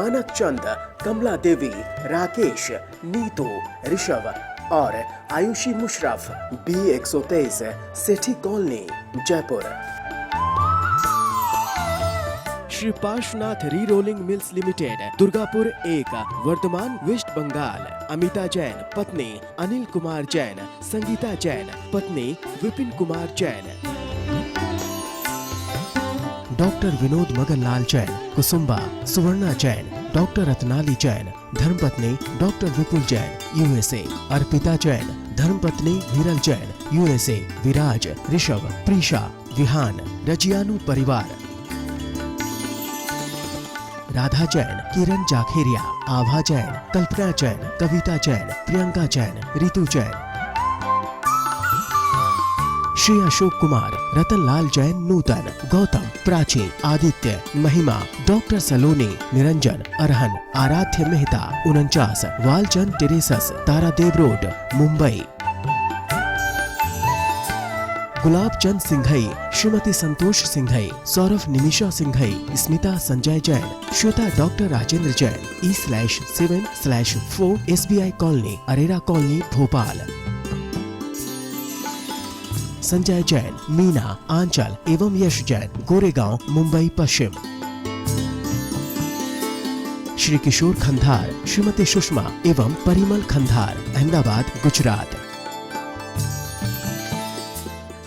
मानक चंद, कमला देवी, राकेश, नीतू, ऋषभ और Aayushi Musharraf, B123, Sethi Colony, Jaipur. Shri Parshwanath re rolling mills limited, Durgapur 1, Vardhaman, West Bengal. Amita Jain, पत्नी अनिल कुमार जैन, संगीता जैन, पत्नी विपिन कुमार जैन। डॉक्टर विनोद मगनलाल जैन, कुसुम्बा, सुवर्णा जैन, डॉक्टर रत्नाली जैन, धर्मपत्नी डॉक्टर विपुल जैन, USA। अर्पिता जैन, धर्मपत्नी विरल जैन, USA। विराज, ऋषभ, प्रीशा, विहान, रजियानु परिवार। राधा जैन, किरण जाखेरिया, आभा जैन, कल्पना जैन, कविता जैन, प्रियंका जैन, रितु जैन। श्री अशोक कुमार, रतनलाल जैन, नूतन, गौतम, प्राची, आदित्य, महिमा, डॉक्टर सलोनी, Niranjan, Arhan, Aaradhya Mehta, 49, Walchand Terraces, Tardeo Road, Mumbai. Gulab Chand Singhai, Shrimati Santosh Singhai, Saurabh Nimisha Singhai, Smita Sanjay Jain, Shweta doctor Rajendra Jain, E/7/4 SBI Colony, Arera Colony, Bhopal. Sanjay Jain, Meena, Anchal एवं यश जैन, गोरेगांव, मुंबई पश्चिम। श्री किशोर खंधार, श्रीमती सुषमा एवं परिमल खंधार, अहमदाबाद, गुजरात।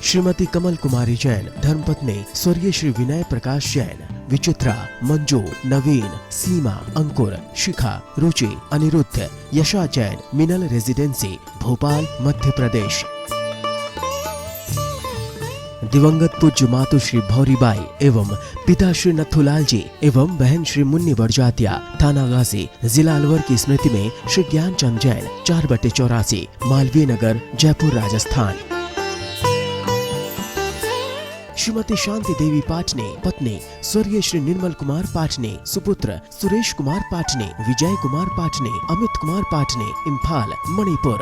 श्रीमती कमल कुमारी जैन, धर्मपत्नी स्वर्गीय श्री विनय प्रकाश जैन, विचित्रा, मंजू, नवीन, सीमा, अंकुर, शिखा, रुचि, अनिरुद्ध, यशा जैन, मिनल रेजिडेंसी, भोपाल, मध्य प्रदेश। दिवंगत पूज्य मातु श्री भौरीबाई एवं पिता श्री नथुलाल जी एवं बहन श्री मुन्नी बड़जातिया, थाना गाजी, जिला अलवर की स्मृति में श्री ज्ञानचंद जैन, 4/84, मालवीय नगर, जयपुर, राजस्थान। श्रीमती शांति देवी पाटने, पत्नी स्वर्गीय श्री निर्मल कुमार पाटने, सुपुत्र सुरेश कुमार पाटने, विजय कुमार पाटने, अमित कुमार पाटने, इम्फाल, मणिपुर।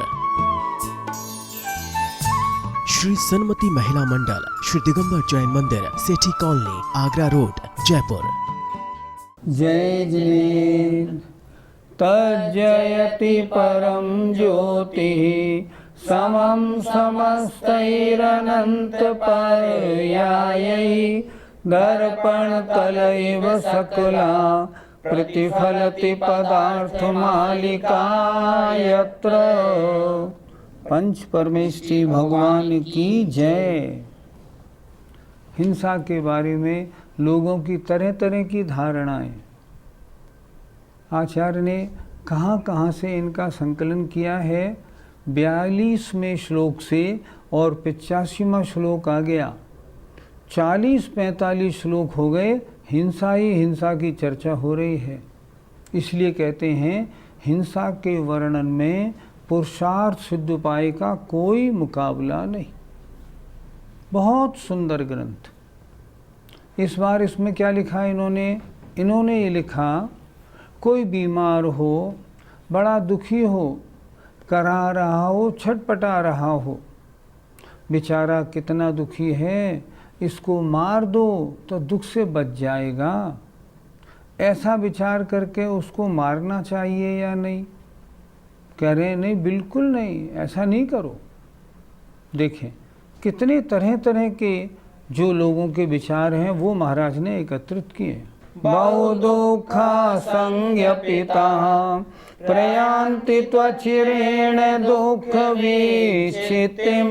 श्री सन्मति महिला मंडल, श्री दिगंबर जैन मंदिर, सेठी कॉलोनी, आगरा रोड, जयपुर। जय जय तज्जयति परम ज्योति समं समस्तैरनंत पर्यायै दर्पण तलैव सकला प्रतिफलति पदार्थ मालिका यत्र। पंच परमेष्ठी भगवान की जय। हिंसा के बारे में लोगों की तरह तरह की धारणाएं, आचार्य ने कहाँ कहाँ से इनका संकलन किया है। 42वें श्लोक से और 85वां श्लोक आ गया, 40-45 श्लोक हो गए, हिंसा ही हिंसा की चर्चा हो रही है। इसलिए कहते हैं हिंसा के वर्णन में पुरुषार्थ सिद्ध उपाय का कोई मुकाबला नहीं। बहुत सुंदर ग्रंथ। इस बार इसमें क्या लिखा इन्होंने ये लिखा, कोई बीमार हो, बड़ा दुखी हो, करा रहा हो, छटपटा रहा हो, बेचारा कितना दुखी है, इसको मार दो तो दुख से बच जाएगा, ऐसा विचार करके उसको मारना चाहिए या नहीं? कह रहे हैं नहीं, बिल्कुल नहीं, ऐसा नहीं करो। देखें कितने तरह तरह के जो लोगों के विचार हैं वो महाराज ने एकत्रित किए। बहु दुखा संज्ञपिता प्रयान्ति त्वचिरेण दुख विचितिम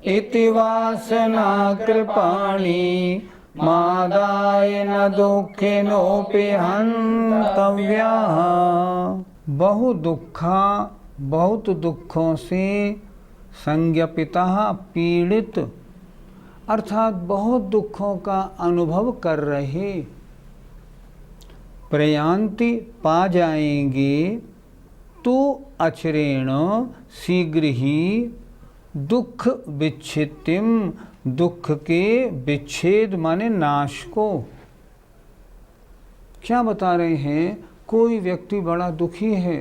इति वासना कृपाणि मादाय न दुःखिनोऽपि हन्तव्या। बहु दुखा, बहुत दुखों से, संज्ञपिता पीड़ित, अर्थात बहुत दुखों का अनुभव कर रहे, प्रयान्ति पा जाएंगे, तो अचिरेण शीघ्र ही, दुख विच्छितिम, दुख के विच्छेद माने नाश को। क्या बता रहे हैं? कोई व्यक्ति बड़ा दुखी है,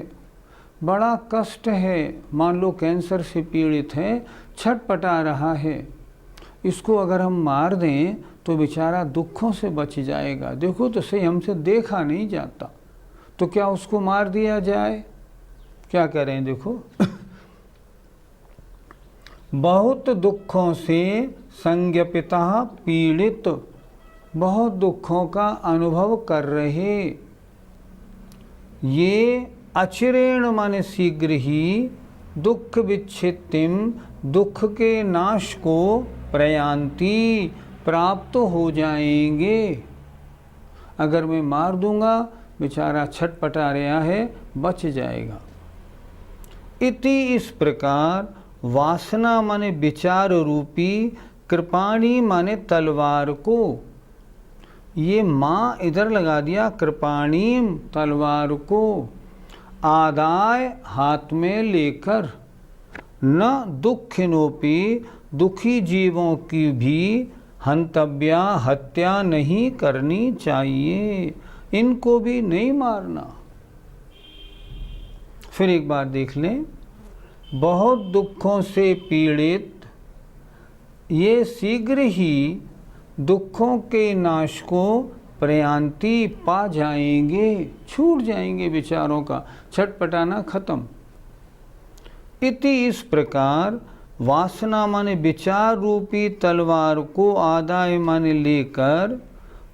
बड़ा कष्ट है, मान लो कैंसर से पीड़ित है, छटपटा रहा है, इसको अगर हम मार दें तो बेचारा दुखों से बच जाएगा। देखो तो सही, हमसे देखा नहीं जाता, तो क्या उसको मार दिया जाए? क्या कह रहे हैं देखो, बहुत दुखों से संज्ञपिता पीड़ित, बहुत दुखों का अनुभव कर रहे, ये अचिरेण माने शीघ्र ही दुख विच्छित्तिम, दुख के नाश को प्रयांति, प्राप्त हो जाएंगे। अगर मैं मार दूंगा, बेचारा छटपटा रहा है, बच जाएगा। इति इस प्रकार वासना माने विचार रूपी, कृपाणी माने तलवार को, ये माँ इधर लगा दिया, कृपाणी तलवार को, आदाय हाथ में लेकर, न दुखिनोपि दुखी जीवों की भी हंतव्या हत्या नहीं करनी चाहिए, इनको भी नहीं मारना। फिर एक बार देख लें, बहुत दुखों से पीड़ित, ये शीघ्र ही दुखों के नाश को प्रयांति पा जाएंगे, छूट जाएंगे बेचारों का छटपटाना खत्म। इति इस प्रकार वासना माने विचार रूपी तलवार को आदाय माने लेकर,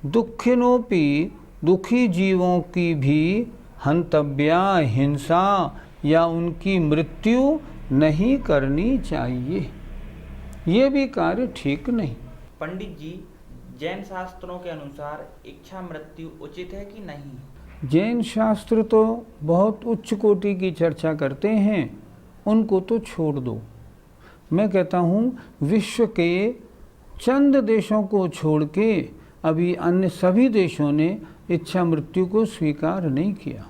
दुखिनोपि दुखी जीवों की भी हंतव्या हिंसा या उनकी मृत्यु नहीं करनी चाहिए, ये भी कार्य ठीक नहीं। पंडित जी, जैन शास्त्रों के अनुसार इच्छा मृत्यु उचित है कि नहीं? जैन शास्त्र तो बहुत उच्च कोटि की चर्चा करते हैं, उनको तो छोड़ दो। मैं कहता हूँ विश्व के चंद देशों को छोड़ के अभी अन्य सभी देशों ने इच्छा मृत्यु को स्वीकार नहीं किया।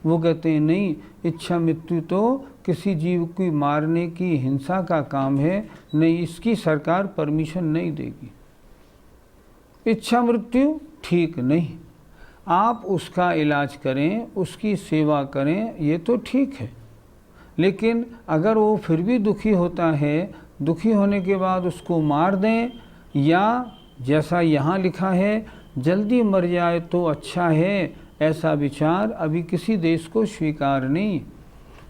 वो कहते हैं नहीं, इच्छा मृत्यु तो किसी जीव की मारने की हिंसा का काम है, नहीं इसकी सरकार परमिशन नहीं देगी। इच्छा मृत्यु ठीक नहीं, आप उसका इलाज करें, उसकी सेवा करें, ये तो ठीक है। लेकिन अगर वो फिर भी दुखी होता है, दुखी होने के बाद उसको मार दें, या जैसा यहाँ लिखा है जल्दी मर जाए तो अच्छा है, ऐसा विचार अभी किसी देश को स्वीकार नहीं।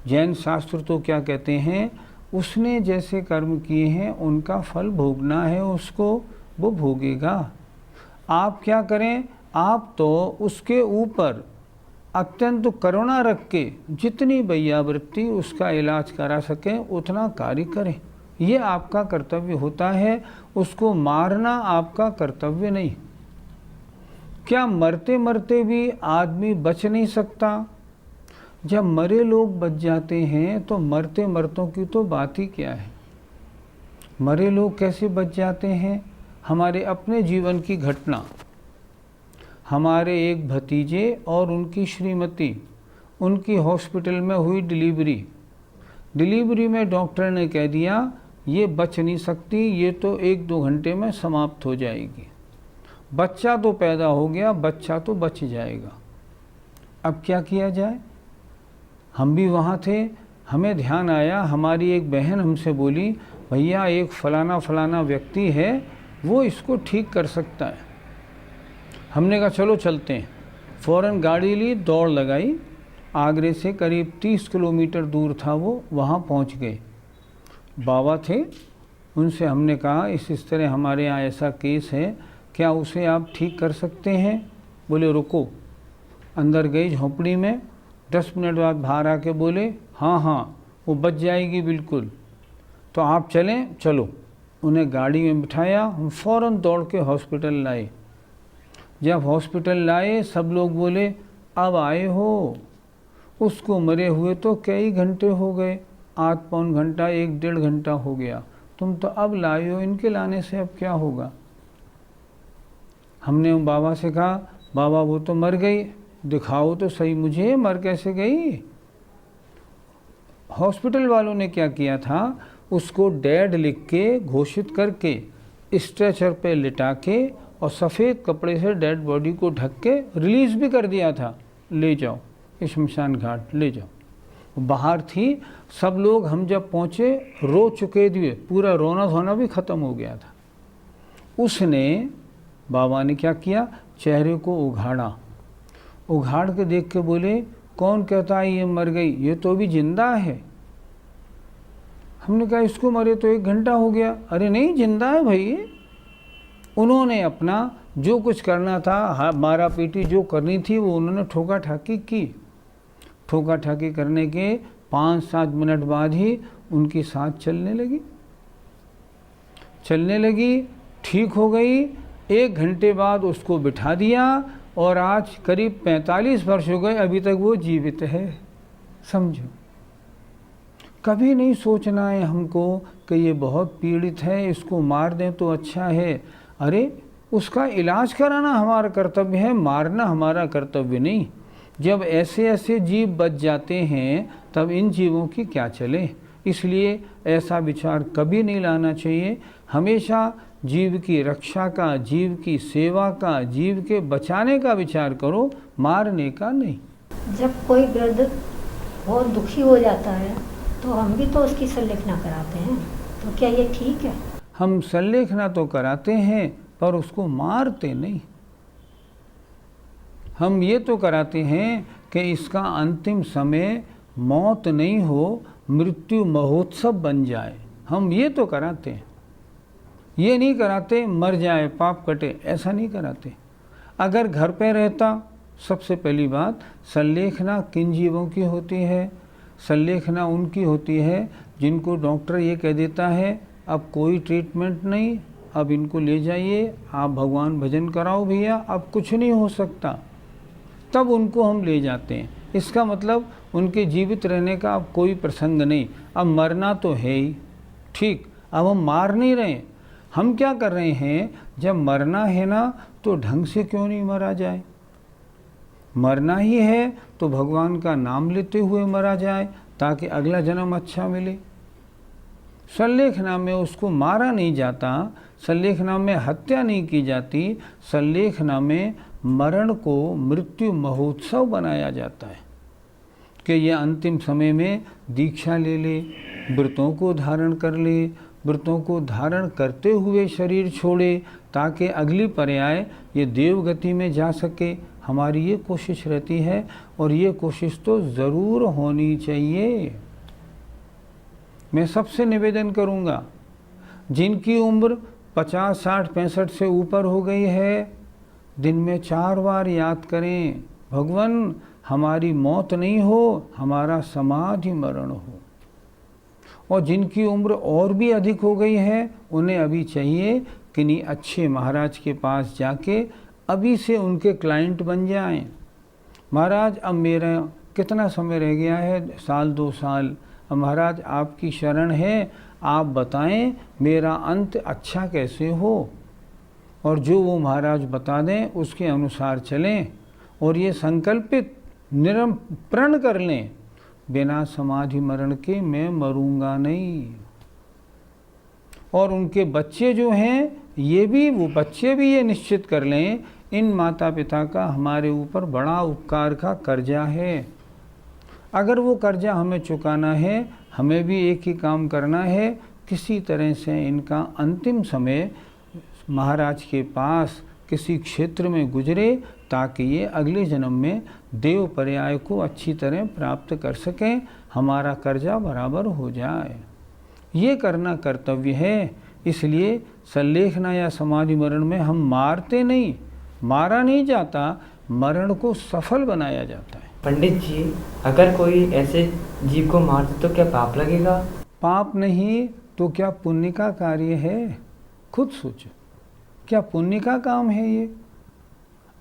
जैन शास्त्र तो क्या कहते हैं, उसने जैसे कर्म किए हैं उनका फल भोगना है उसको, वो भोगेगा। आप क्या करें, आप तो उसके ऊपर अत्यंत करुणा रख के जितनी वैयावृत्ति उसका इलाज करा सकें उतना कार्य करें, ये आपका कर्तव्य होता है। उसको मारना आपका कर्तव्य नहीं। क्या मरते मरते भी आदमी बच नहीं सकता? जब मरे लोग बच जाते हैं तो मरते मरतों की तो बात ही क्या है। मरे लोग कैसे बच जाते हैं? हमारे अपने जीवन की घटना, हमारे एक भतीजे और उनकी श्रीमती, उनकी हॉस्पिटल में हुई डिलीवरी में डॉक्टर ने कह दिया ये बच नहीं सकती, ये तो 1-2 घंटे में समाप्त हो जाएगी। बच्चा तो पैदा हो गया, बच्चा तो बच जाएगा। अब क्या किया जाए? हम भी वहाँ थे, हमें ध्यान आया, हमारी एक बहन हमसे बोली भैया एक फलाना व्यक्ति है, वो इसको ठीक कर सकता है। हमने कहा चलो चलते हैं। फ़ौरन गाड़ी ली, दौड़ लगाई, आगरे से करीब 30 किलोमीटर दूर था वो, वहाँ पहुँच गए। बाबा थे, उनसे हमने कहा इस तरह हमारे यहाँ ऐसा केस है, क्या उसे आप ठीक कर सकते हैं? बोले रुको। अंदर गई झोंपड़ी में, 10 मिनट बाद बाहर आके बोले हाँ वो बच जाएगी बिल्कुल, तो आप चलें। चलो, उन्हें गाड़ी में बिठाया, हम फ़ौरन दौड़ के हॉस्पिटल लाए। जब हॉस्पिटल लाए सब लोग बोले अब आए हो, उसको मरे हुए तो कई घंटे हो गए, 8-9 घंटा 1-1.5 घंटा हो गया, तुम तो अब लाए हो, इनके लाने से अब क्या होगा? हमने बाबा से कहा बाबा वो तो मर गई, दिखाओ तो सही मुझे, मर कैसे गई? हॉस्पिटल वालों ने क्या किया था, उसको डेड लिख के घोषित करके स्ट्रेचर पे लिटा के और सफ़ेद कपड़े से डेड बॉडी को ढक के रिलीज़ भी कर दिया था, ले जाओ शमशान घाट ले जाओ। बाहर थी, सब लोग हम जब पहुँचे रो चुके थे, पूरा रोना धोना भी ख़त्म हो गया था। उसने, बाबा ने क्या किया, चेहरे को उघाड़ा, उघाड़ के देख के बोले, कौन कहता है ये मर गई, ये तो अभी जिंदा है। हमने कहा इसको मरे तो 1 घंटा हो गया। अरे नहीं, जिंदा है भाई। उन्होंने अपना जो कुछ करना था, मारा पीटी जो करनी थी, वो उन्होंने ठोका ठाकी की। ठोका ठाकी करने के 5-7 मिनट बाद ही उनकी सांस चलने लगी, ठीक हो गई। 1 घंटे बाद उसको बिठा दिया और आज करीब 45 वर्ष हो गए, अभी तक वो जीवित है। समझो, कभी नहीं सोचना है हमको कि ये बहुत पीड़ित है, इसको मार दें तो अच्छा है। अरे उसका इलाज कराना हमारा कर्तव्य है, मारना हमारा कर्तव्य नहीं। जब ऐसे ऐसे जीव बच जाते हैं तब इन जीवों की क्या चले। इसलिए ऐसा विचार कभी नहीं लाना चाहिए। हमेशा जीव की रक्षा का, जीव की सेवा का, जीव के बचाने का विचार करो, मारने का नहीं। जब कोई वृद्ध बहुत दुखी हो जाता है तो हम भी तो उसकी संलेखना कराते हैं, तो क्या ये ठीक है? हम संलेखना तो कराते हैं पर उसको मारते नहीं। हम ये तो कराते हैं कि इसका अंतिम समय मौत नहीं हो, मृत्यु महोत्सव बन जाए। हम ये तो कराते हैं, ये नहीं कराते मर जाए पाप कटे, ऐसा नहीं कराते। अगर घर पे रहता, सबसे पहली बात, संलेखना किन जीवों की होती है? संलेखना उनकी होती है जिनको डॉक्टर ये कह देता है अब कोई ट्रीटमेंट नहीं, अब इनको ले जाइए, आप भगवान भजन कराओ भैया, अब कुछ नहीं हो सकता। तब उनको हम ले जाते हैं। इसका मतलब उनके जीवित रहने का अब कोई प्रसंग नहीं, अब मरना तो है ही। ठीक, अब हम मार नहीं रहे। हम क्या कर रहे हैं, जब मरना है ना तो ढंग से क्यों नहीं मरा जाए। मरना ही है तो भगवान का नाम लेते हुए मरा जाए ताकि अगला जन्म अच्छा मिले। संलेखना में उसको मारा नहीं जाता, संलेखना में हत्या नहीं की जाती, संलेखना में मरण को मृत्यु महोत्सव बनाया जाता है कि ये अंतिम समय में दीक्षा ले ले, व्रतों को धारण कर ले, व्रतों को धारण करते हुए शरीर छोड़े ताकि अगली पर्याय ये देवगति में जा सके। हमारी ये कोशिश रहती है और ये कोशिश तो ज़रूर होनी चाहिए। मैं सबसे निवेदन करूँगा, जिनकी उम्र 50, 60, 65 से ऊपर हो गई है, दिन में 4 बार याद करें, भगवान हमारी मौत नहीं हो, हमारा समाधि मरण हो। और जिनकी उम्र और भी अधिक हो गई है, उन्हें अभी चाहिए कि नहीं अच्छे महाराज के पास जाके अभी से उनके क्लाइंट बन जाएं। महाराज अब मेरा कितना समय रह गया है, 1-2 साल, अब महाराज आपकी शरण है, आप बताएं मेरा अंत अच्छा कैसे हो। और जो वो महाराज बता दें उसके अनुसार चलें और ये संकल्पित प्रण कर लें, बिना समाधि मरण के मैं मरूंगा नहीं। और उनके बच्चे जो हैं, ये भी, वो बच्चे भी ये निश्चित कर लें, इन माता पिता का हमारे ऊपर बड़ा उपकार का कर्जा है। अगर वो कर्जा हमें चुकाना है, हमें भी एक ही काम करना है, किसी तरह से इनका अंतिम समय महाराज के पास किसी क्षेत्र में गुजरे ताकि ये अगले जन्म में देव पर्याय को अच्छी तरह प्राप्त कर सकें, हमारा कर्जा बराबर हो जाए। ये करना कर्तव्य है। इसलिए संलेखना या समाधि मरण में हम मारते नहीं, मारा नहीं जाता, मरण को सफल बनाया जाता है। पंडित जी, अगर कोई ऐसे जीव को मार दे तो क्या पाप लगेगा? पाप नहीं तो क्या पुण्य का कार्य है? खुद सोचो, क्या पुण्य का काम है ये?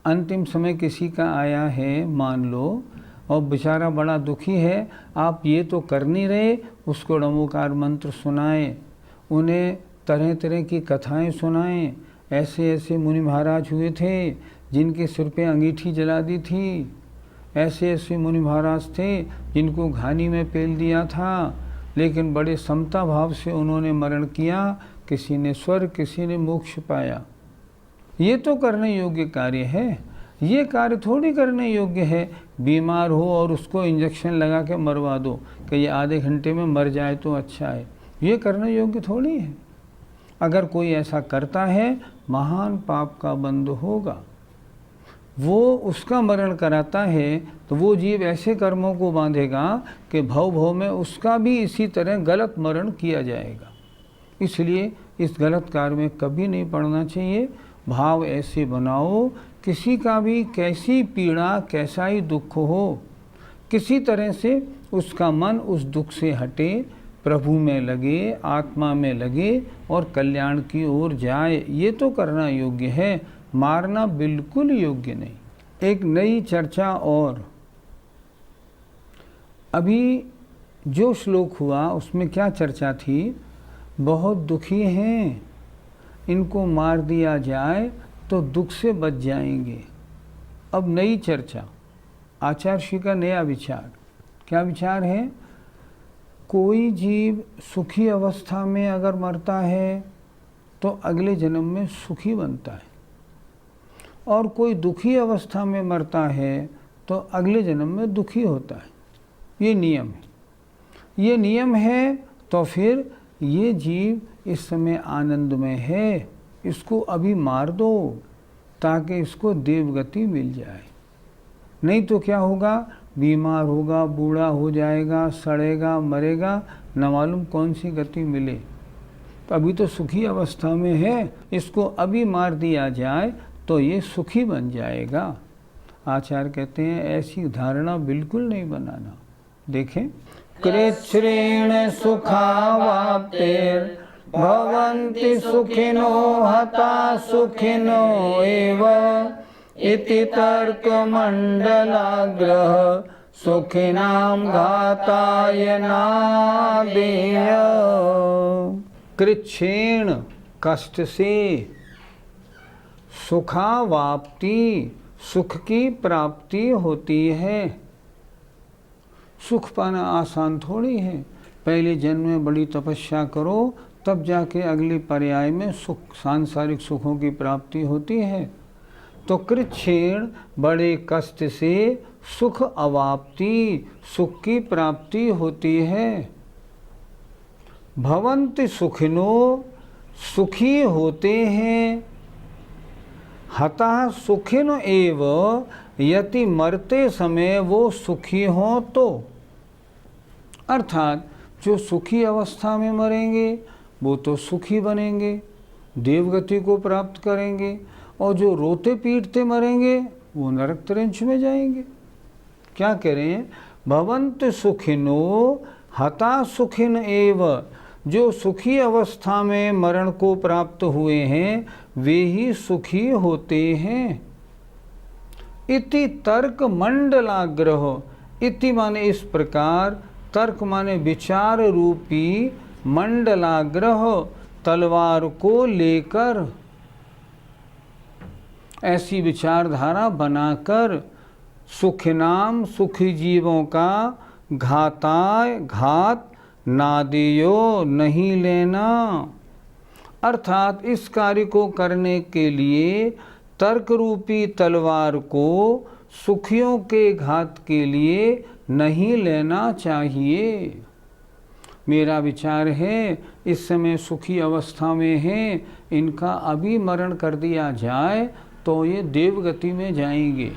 अंतिम समय किसी का आया है मान लो, और बेचारा बड़ा दुखी है, आप ये तो कर नहीं रहे, उसको नमोकार मंत्र सुनाएं, उन्हें तरह तरह की कथाएं सुनाएं। ऐसे ऐसे मुनि महाराज हुए थे जिनके सिर पे अंगीठी जला दी थी, ऐसे ऐसे मुनि महाराज थे जिनको घानी में पेल दिया था, लेकिन बड़े समता भाव से उन्होंने मरण किया। किसी ने स्वर्ग, किसी ने मोक्ष पाया। ये तो करने योग्य कार्य है। ये कार्य थोड़ी करने योग्य है बीमार हो और उसको इंजेक्शन लगा के मरवा दो कि ये आधे घंटे में मर जाए तो अच्छा है। ये करने योग्य थोड़ी है। अगर कोई ऐसा करता है, महान पाप का बंध होगा। वो उसका मरण कराता है, तो वो जीव ऐसे कर्मों को बांधेगा कि भव भव में उसका भी इसी तरह गलत मरण किया जाएगा। इसलिए इस गलत कार्य में कभी नहीं पड़ना चाहिए। भाव ऐसे बनाओ, किसी का भी कैसी पीड़ा कैसा ही दुख हो, किसी तरह से उसका मन उस दुख से हटे, प्रभु में लगे, आत्मा में लगे और कल्याण की ओर जाए। ये तो करना योग्य है, मारना बिल्कुल योग्य नहीं। एक नई चर्चा और, अभी जो श्लोक हुआ उसमें क्या चर्चा थी? बहुत दुखी हैं, इनको मार दिया जाए तो दुख से बच जाएंगे। अब नई चर्चा, आचार्य श्री का नया विचार। क्या विचार है? कोई जीव सुखी अवस्था में अगर मरता है तो अगले जन्म में सुखी बनता है, और कोई दुखी अवस्था में मरता है तो अगले जन्म में दुखी होता है। ये नियम है। ये नियम है तो फिर ये जीव इस समय आनंद में है, इसको अभी मार दो ताकि इसको देवगति मिल जाए। नहीं तो क्या होगा? बीमार होगा, बूढ़ा हो जाएगा, सड़ेगा, मरेगा, न मालूम कौन सी गति मिले। तो अभी तो सुखी अवस्था में है, इसको अभी मार दिया जाए तो ये सुखी बन जाएगा। आचार्य कहते हैं ऐसी धारणा बिल्कुल नहीं बनाना। देखें, कृच्छ्रेण सुखावाप्तेर भवन्ति सुखिनो हता सुखिनो एव इति तर्कमण्डलाग्रह सुखिनां घाताय नादेय। कृच्छ्रेण कष्ट से, सुखावाप्ति सुख की प्राप्ति होती है। सुख पाना आसान थोड़ी है। पहले जन्म में बड़ी तपस्या करो तब जाके अगले पर्याय में सुख, सांसारिक सुखों की प्राप्ति होती है। तो कृच्छ्रेण बड़े कष्ट से सुख अवाप्ति, सुख की प्राप्ति होती है। भवन्ति सुखिनो, सुखी होते हैं। हतः सुखिन एव, यदि मरते समय वो सुखी हों तो, अर्थात जो सुखी अवस्था में मरेंगे वो तो सुखी बनेंगे, देवगति को प्राप्त करेंगे, और जो रोते पीटते मरेंगे वो नरक त्रिंच में जाएंगे। क्या कह रहे हैं? भवन्त सुखिनो हता सुखिन एव, जो सुखी अवस्था में मरण को प्राप्त हुए हैं वे ही सुखी होते हैं। इति तर्क मंडलाग्रह, इति माने इस प्रकार, तर्क माने विचार रूपी, मंडलाग्रह तलवार को लेकर, ऐसी विचारधारा बनाकर, सुखिनाम सुखी जीवों का घाताय घात नादेयो नहीं लेना। अर्थात इस कार्य को करने के लिए तर्क रूपी तलवार को सुखियों के घात के लिए नहीं लेना चाहिए। मेरा विचार है इस समय सुखी अवस्था में हैं, इनका अभी मरण कर दिया जाए तो ये देवगति में जाएंगे,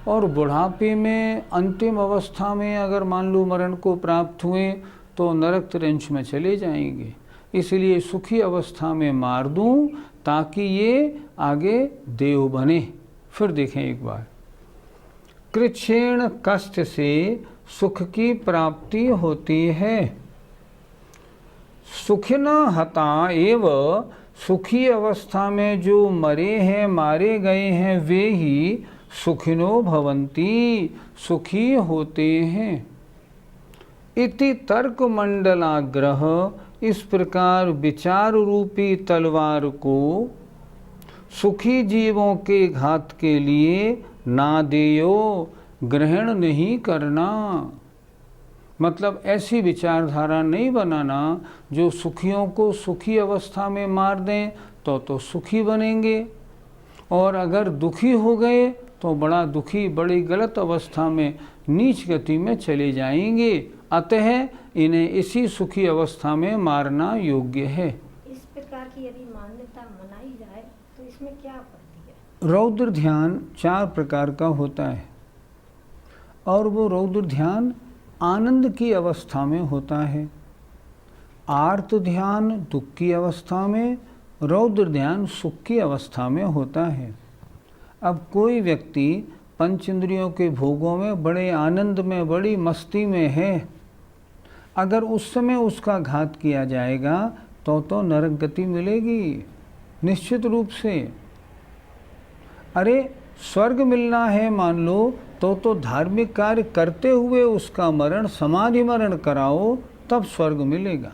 और बुढ़ापे में अंतिम अवस्था में अगर मान लो मरण को प्राप्त हुए तो नरक त्रिंच में चले जाएंगे। इसलिए सुखी अवस्था में मार दूं ताकि ये आगे देव बने। फिर देखें एक बार, कृच्छ्रेण कष्ट से सुख की प्राप्ति होती है। सुखिन हता एव, सुखी अवस्था में जो मरे हैं, मारे गए हैं, वे ही सुखिनो भवन्ति, सुखी होते हैं। इति तर्क मंडलाग्रह, इस प्रकार विचार रूपी तलवार को सुखी जीवों के घात के लिए ना देयो, ग्रहण नहीं करना। मतलब ऐसी विचारधारा नहीं बनाना जो सुखियों को सुखी अवस्था में मार दें तो सुखी बनेंगे, और अगर दुखी हो गए तो बड़ा दुखी, बड़ी गलत अवस्था में नीच गति में चले जाएंगे। अतः इन्हें इसी सुखी अवस्था में मारना योग्य है। इस प्रकार की यदि मान्यता मनाई जाए तो इसमें क्या आपत्ति है? रौद्र ध्यान 4 प्रकार का होता है और वो रौद्र ध्यान आनंद की अवस्था में होता है, आर्त ध्यान दुख की अवस्था में, रौद्र ध्यान सुख की अवस्था में होता है। अब कोई व्यक्ति पंचेंद्रियों के भोगों में बड़े आनंद में, बड़ी मस्ती में है, अगर उस समय उसका घात किया जाएगा तो नरक गति मिलेगी निश्चित रूप से। अरे स्वर्ग मिलना है मान लो तो धार्मिक कार्य करते हुए उसका मरण समाधि मरण कराओ, तब स्वर्ग मिलेगा।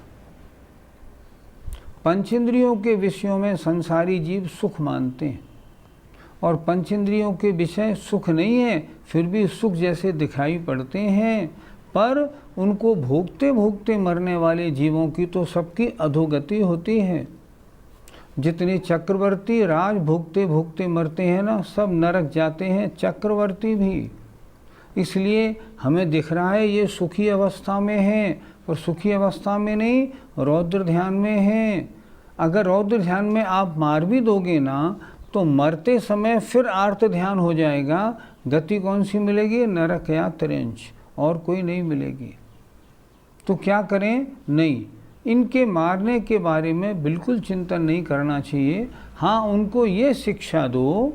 पंचेंद्रियों के विषयों में संसारी जीव सुख मानते हैं और पंचेंद्रियों के विषय सुख नहीं है, फिर भी सुख जैसे दिखाई पड़ते हैं, पर उनको भोगते भोगते मरने वाले जीवों की तो सबकी अधोगति होती है। जितने चक्रवर्ती राज भोगते भोगते मरते हैं ना, सब नरक जाते हैं, चक्रवर्ती भी। इसलिए हमें दिख रहा है ये सुखी अवस्था में है, पर सुखी अवस्था में नहीं, रौद्र ध्यान में है। अगर रौद्र ध्यान में आप मार भी दोगे ना तो मरते समय फिर आर्त ध्यान हो जाएगा। गति कौन सी मिलेगी? नरक या त्रिंच, और कोई नहीं मिलेगी। तो क्या करें? नहीं, इनके मारने के बारे में बिल्कुल चिंतन नहीं करना चाहिए। हाँ, उनको ये शिक्षा दो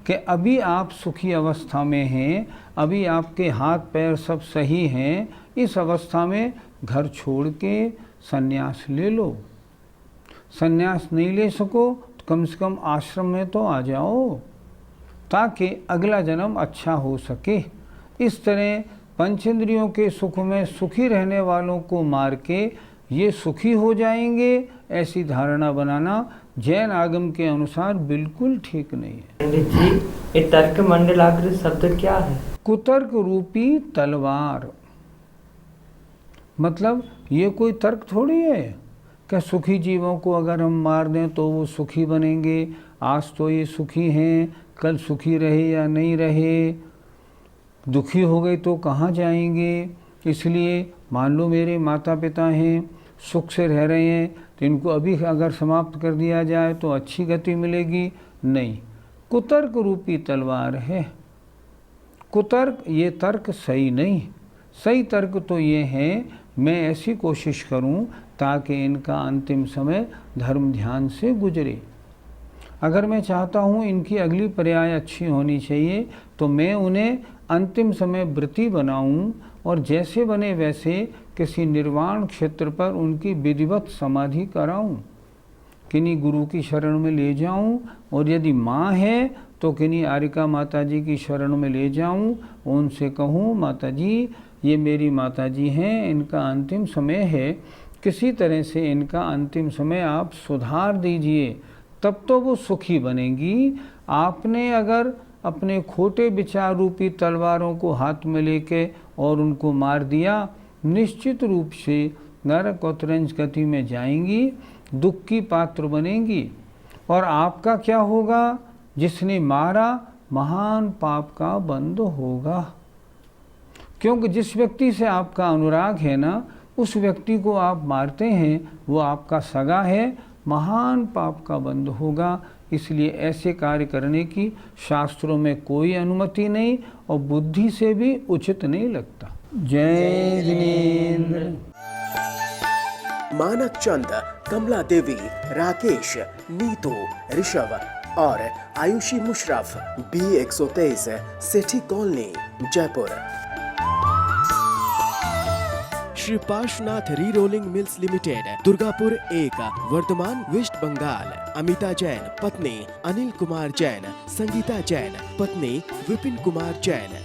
कि अभी आप सुखी अवस्था में हैं, अभी आपके हाथ पैर सब सही हैं, इस अवस्था में घर छोड़ के संन्यास ले लो। संन्यास नहीं ले सको तो कम से कम आश्रम में तो आ जाओ, ताकि अगला जन्म अच्छा हो सके। इस तरह पंचेंद्रियों के सुख में सुखी रहने वालों को मार के ये सुखी हो जाएंगे, ऐसी धारणा बनाना जैन आगम के अनुसार बिल्कुल ठीक नहीं है। पंडित जी, ये तर्क मंडलाग्र शब्द क्या है? कुतर्क रूपी तलवार। मतलब ये कोई तर्क थोड़ी है क्या सुखी जीवों को अगर हम मार दें तो वो सुखी बनेंगे। आज तो ये सुखी हैं, कल सुखी रहे या नहीं रहे, दुखी हो गए तो कहाँ जाएंगे। इसलिए मान लो मेरे माता पिता हैं, सुख से रह रहे हैं, तो इनको अभी अगर समाप्त कर दिया जाए तो अच्छी गति मिलेगी। नहीं, कुतर्क रूपी तलवार है। कुतर्क, ये तर्क सही नहीं। सही तर्क तो ये है, मैं ऐसी कोशिश करूं ताकि इनका अंतिम समय धर्म ध्यान से गुजरे। अगर मैं चाहता हूं इनकी अगली पर्याय अच्छी होनी चाहिए तो मैं उन्हें अंतिम समय व्रती बनाऊं और जैसे बने वैसे किसी निर्वाण क्षेत्र पर उनकी विधिवत समाधि कराऊं, किन्हीं गुरु की शरण में ले जाऊं, और यदि माँ है तो किन्हीं आरिका माता जी की शरण में ले जाऊं, उनसे कहूं माता जी ये मेरी माता जी हैं, इनका अंतिम समय है, किसी तरह से इनका अंतिम समय आप सुधार दीजिए, तब तो वो सुखी बनेंगी। आपने अगर अपने खोटे विचार रूपी तलवारों को हाथ में लेके और उनको मार दिया, निश्चित रूप से नरक और त्रिंच गति में जाएंगी, दुख की पात्र बनेंगी। और आपका क्या होगा? जिसने मारा महान पाप का बंध होगा, क्योंकि जिस व्यक्ति से आपका अनुराग है ना, उस व्यक्ति को आप मारते हैं, वो आपका सगा है, महान पाप का बंध होगा। इसलिए ऐसे कार्य करने की शास्त्रों में कोई अनुमति नहीं और बुद्धि से भी उचित नहीं लगता। जय जिनेंद्र। मानक चंद, कमला देवी, राकेश, नीतू, ऋषभ और Aayushi Musharraf, B123, Sethi Colony, Jaipur. Shri Parshwanath re rolling mills limited, Durgapur 1, Vardhaman, West Bengal. Amita Jain, पत्नी अनिल कुमार जैन, संगीता जैन, पत्नी विपिन कुमार जैन।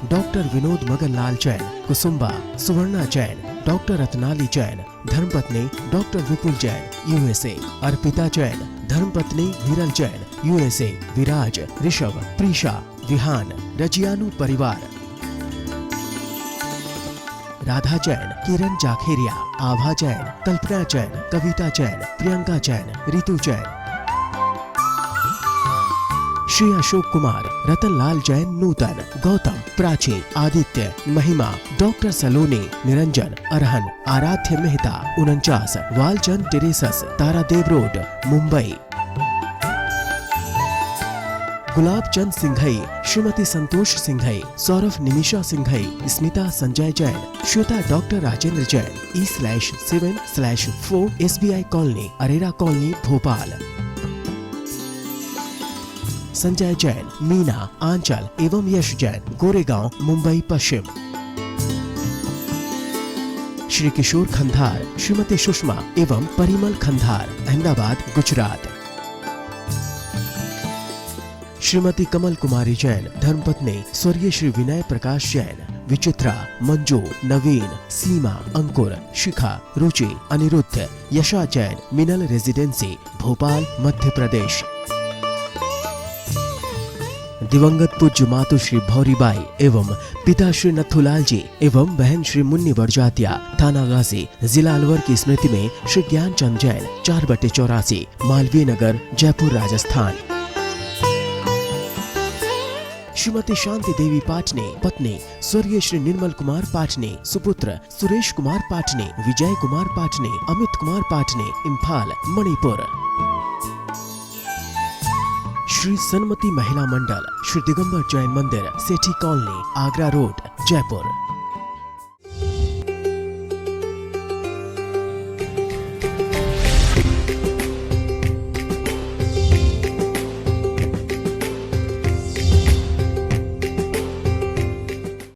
डॉक्टर विनोद मगन लाल जैन, कुसुम्बा, सुवर्णा जैन, डॉक्टर रत्नाली जैन, धर्मपत्नी डॉक्टर विपुल जैन, USA। अर्पिता जैन, धर्मपत्नी विरल जैन, USA। विराज, ऋषभ, प्रीशा, विहान, रजियानु परिवार। राधा जैन, किरण जाखेरिया, आभा जैन, कल्पना जैन, कविता जैन, प्रियंका जैन, रितु जैन। श्री अशोक कुमार, रतन लाल जैन, नूतन, गौतम, प्राची, आदित्य, महिमा, डॉक्टर सलोनी, Niranjan, Arhan, Aaradhya Mehta, 49, Walchand Terraces, Tardeo Road, Mumbai. Gulab Chand Singhai, Shrimati Santosh Singhai, Saurabh Nimisha Singhai, Smita Sanjay Jain, Shweta doctor Rajendra Jain, E/7/4 SBI Colony, Arera Colony, Bhopal. Sanjay Jain, Meena, Anchal एवं यश जैन, गोरेगांव, मुंबई पश्चिम। श्री किशोर खंधार, श्रीमती सुषमा एवं परिमल खंधार, अहमदाबाद, गुजरात। श्रीमती कमल कुमारी जैन, धर्मपत्नी स्वर्गीय श्री विनय प्रकाश जैन, विचित्रा, मंजू, नवीन, सीमा, अंकुर, शिखा, रुचि, अनिरुद्ध, यशा जैन, मिनल रेजिडेंसी, भोपाल, मध्य प्रदेश। दिवंगत पूज्य मातु श्री भौरीबाई एवं पिता श्री नथुलाल जी एवं बहन श्री मुन्नी बड़जातिया, थाना गाजी, जिला अलवर की स्मृति में श्री ज्ञानचंद जैन, 4/84, मालवीय नगर, जयपुर, राजस्थान। श्रीमती शांति देवी पाटने, पत्नी स्वर्गीय श्री निर्मल कुमार पाटने, सुपुत्र सुरेश कुमार पाटने, विजय कुमार पाटने, अमित कुमार पाटने, इम्फाल, मणिपुर। श्री सन्मति महिला मंडल, श्री दिगंबर जैन मंदिर, सेठी कॉलोनी, आगरा रोड, जयपुर।